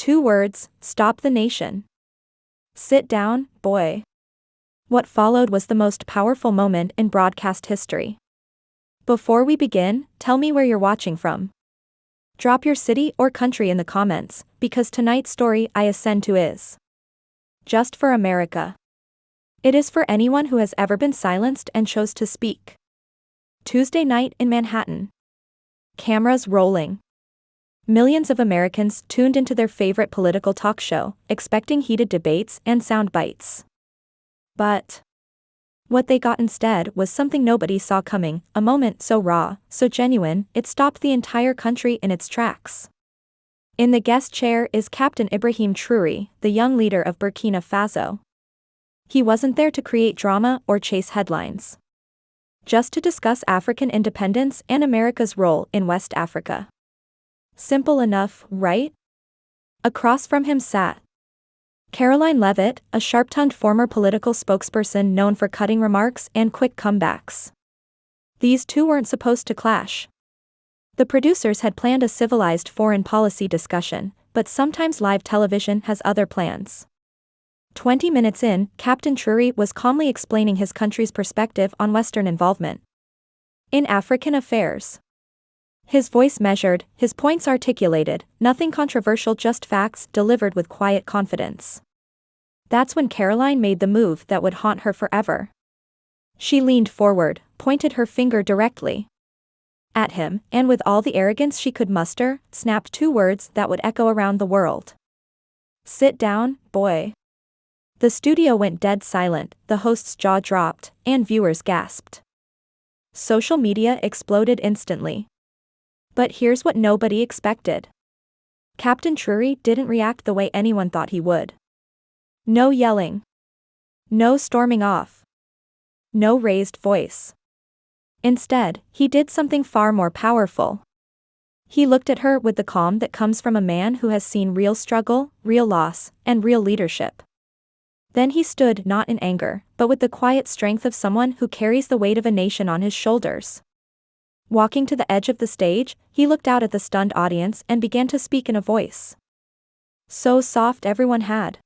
2 words, stop the nation. Sit down, boy. What followed was the most powerful moment in broadcast history. Before we begin, tell me where you're watching from. Drop your city or country in the comments, because tonight's story I ascend to is just for America. It is for anyone who has ever been silenced and chose to speak. Tuesday night in Manhattan. Cameras rolling. Millions of Americans tuned into their favorite political talk show, expecting heated debates and sound bites. But what they got instead was something nobody saw coming, a moment so raw, so genuine, it stopped the entire country in its tracks. In the guest chair is Captain Ibrahim Traoré, the young leader of Burkina Faso. He wasn't there to create drama or chase headlines. Just to discuss African independence and America's role in West Africa. Simple enough, right? Across from him sat Karoline Leavitt, a sharp-tongued former political spokesperson known for cutting remarks and quick comebacks. These two weren't supposed to clash. The producers had planned a civilized foreign policy discussion, but sometimes live television has other plans. 20 minutes in, Captain Traoré was calmly explaining his country's perspective on Western involvement in African affairs. His voice measured, his points articulated, nothing controversial, just facts delivered with quiet confidence. That's when Karoline made the move that would haunt her forever. She leaned forward, pointed her finger directly at him, and with all the arrogance she could muster, snapped 2 words that would echo around the world. Sit down, boy. The studio went dead silent, the host's jaw dropped, and viewers gasped. Social media exploded instantly. But here's what nobody expected. Captain Traoré didn't react the way anyone thought he would. No yelling. No storming off. No raised voice. Instead, he did something far more powerful. He looked at her with the calm that comes from a man who has seen real struggle, real loss, and real leadership. Then he stood not in anger, but with the quiet strength of someone who carries the weight of a nation on his shoulders. Walking to the edge of the stage, he looked out at the stunned audience and began to speak in a voice so soft everyone had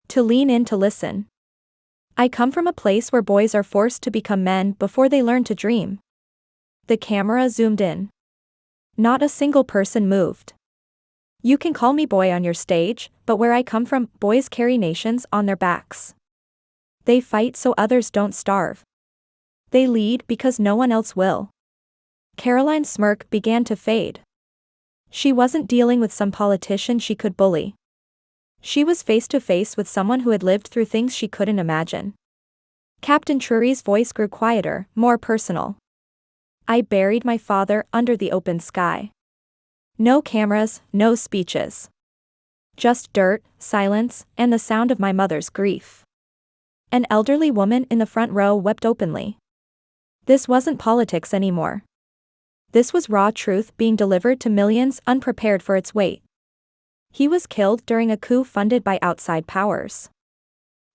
to lean in to listen. I come from a place where boys are forced to become men before they learn to dream. The camera zoomed in. Not a single person moved. You can call me boy on your stage, but where I come from, boys carry nations on their backs. They fight so others don't starve. They lead because no one else will. Karoline's smirk began to fade. She wasn't dealing with some politician she could bully. She was face to face with someone who had lived through things she couldn't imagine. Captain Traoré's voice grew quieter, more personal. I buried my father under the open sky. No cameras, no speeches. Just dirt, silence, and the sound of my mother's grief. An elderly woman in the front row wept openly. This wasn't politics anymore. This was raw truth being delivered to millions unprepared for its weight. He was killed during a coup funded by outside powers.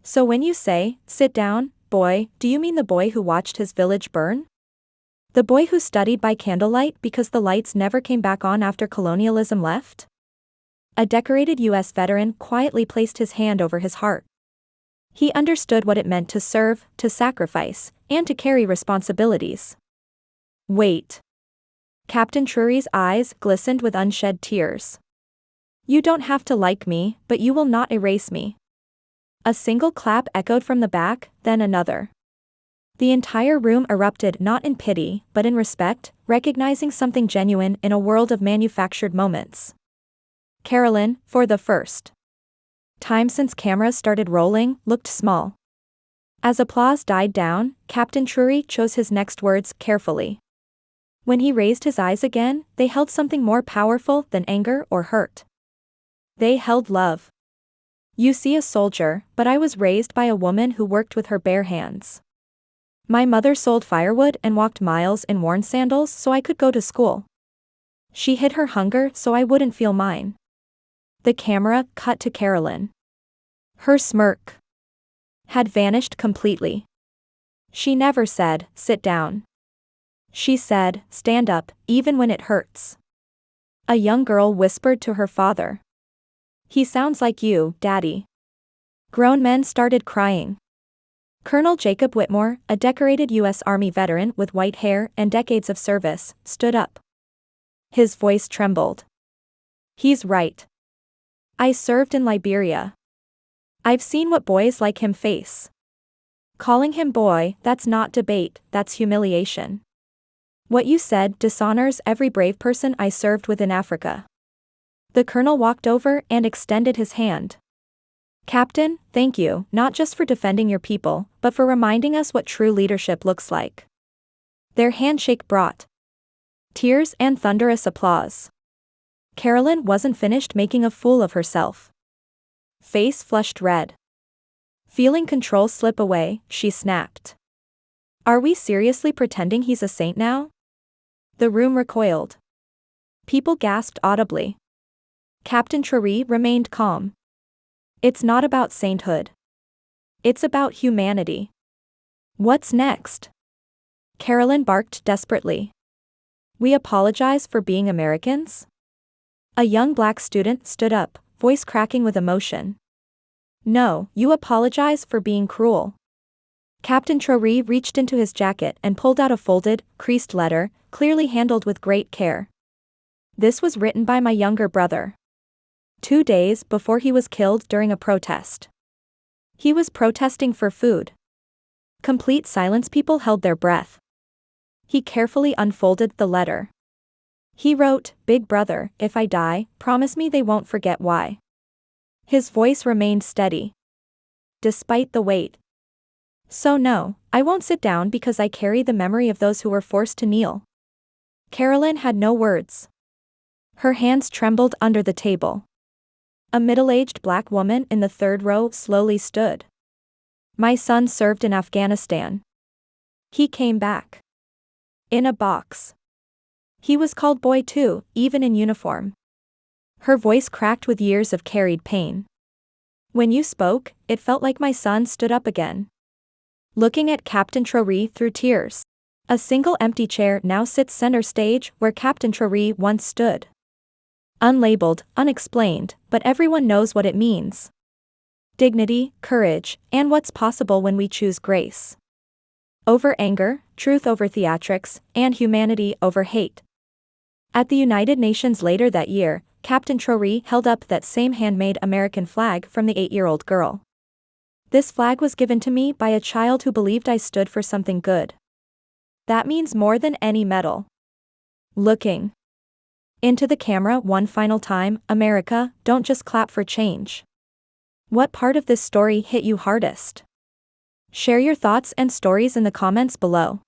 So when you say, sit down, boy, do you mean the boy who watched his village burn? The boy who studied by candlelight because the lights never came back on after colonialism left? A decorated U.S. veteran quietly placed his hand over his heart. He understood what it meant to serve, to sacrifice, and to carry responsibilities. Wait. Captain Traoré's eyes glistened with unshed tears. You don't have to like me, but you will not erase me. A single clap echoed from the back, then another. The entire room erupted not in pity, but in respect, recognizing something genuine in a world of manufactured moments. Karoline, for the first time since cameras started rolling, looked small. As applause died down, Captain Traoré chose his next words carefully. When he raised his eyes again, they held something more powerful than anger or hurt. They held love. You see a soldier, but I was raised by a woman who worked with her bare hands. My mother sold firewood and walked miles in worn sandals so I could go to school. She hid her hunger so I wouldn't feel mine. The camera cut to Karoline. Her smirk had vanished completely. She never said, sit down. She said, stand up, even when it hurts. A young girl whispered to her father. He sounds like you, Daddy. Grown men started crying. Colonel Jacob Whitmore, a decorated U.S. Army veteran with white hair and decades of service, stood up. His voice trembled. He's right. I served in Liberia. I've seen what boys like him face. Calling him boy, that's not debate, that's humiliation. What you said dishonors every brave person I served with in Africa. The colonel walked over and extended his hand. Captain, thank you, not just for defending your people, but for reminding us what true leadership looks like. Their handshake brought tears and thunderous applause. Karoline wasn't finished making a fool of herself. Face flushed red. Feeling control slip away, she snapped. Are we seriously pretending he's a saint now? The room recoiled. People gasped audibly. Captain Trary remained calm. It's not about sainthood. It's about humanity. What's next? Karoline barked desperately. We apologize for being Americans? A young black student stood up, voice cracking with emotion. No, you apologize for being cruel. Captain Trary reached into his jacket and pulled out a folded, creased letter, clearly handled with great care. This was written by my younger brother. 2 days before he was killed during a protest. He was protesting for food. Complete silence. People held their breath. He carefully unfolded the letter. He wrote, Big brother, if I die, promise me they won't forget why. His voice remained steady. Despite the weight. So no, I won't sit down because I carry the memory of those who were forced to kneel. Karoline had no words. Her hands trembled under the table. A middle-aged black woman in the third row slowly stood. My son served in Afghanistan. He came back. In a box. He was called boy too, even in uniform. Her voice cracked with years of carried pain. When you spoke, it felt like my son stood up again. Looking at Captain Trary through tears. A single empty chair now sits center stage where Captain Trary once stood. Unlabeled, unexplained, but everyone knows what it means. Dignity, courage, and what's possible when we choose grace. Over anger, truth over theatrics, and humanity over hate. At the United Nations later that year, Captain Trary held up that same handmade American flag from the 8-year-old girl. This flag was given to me by a child who believed I stood for something good. That means more than any medal. Looking into the camera one final time, America, don't just clap for change. What part of this story hit you hardest? Share your thoughts and stories in the comments below.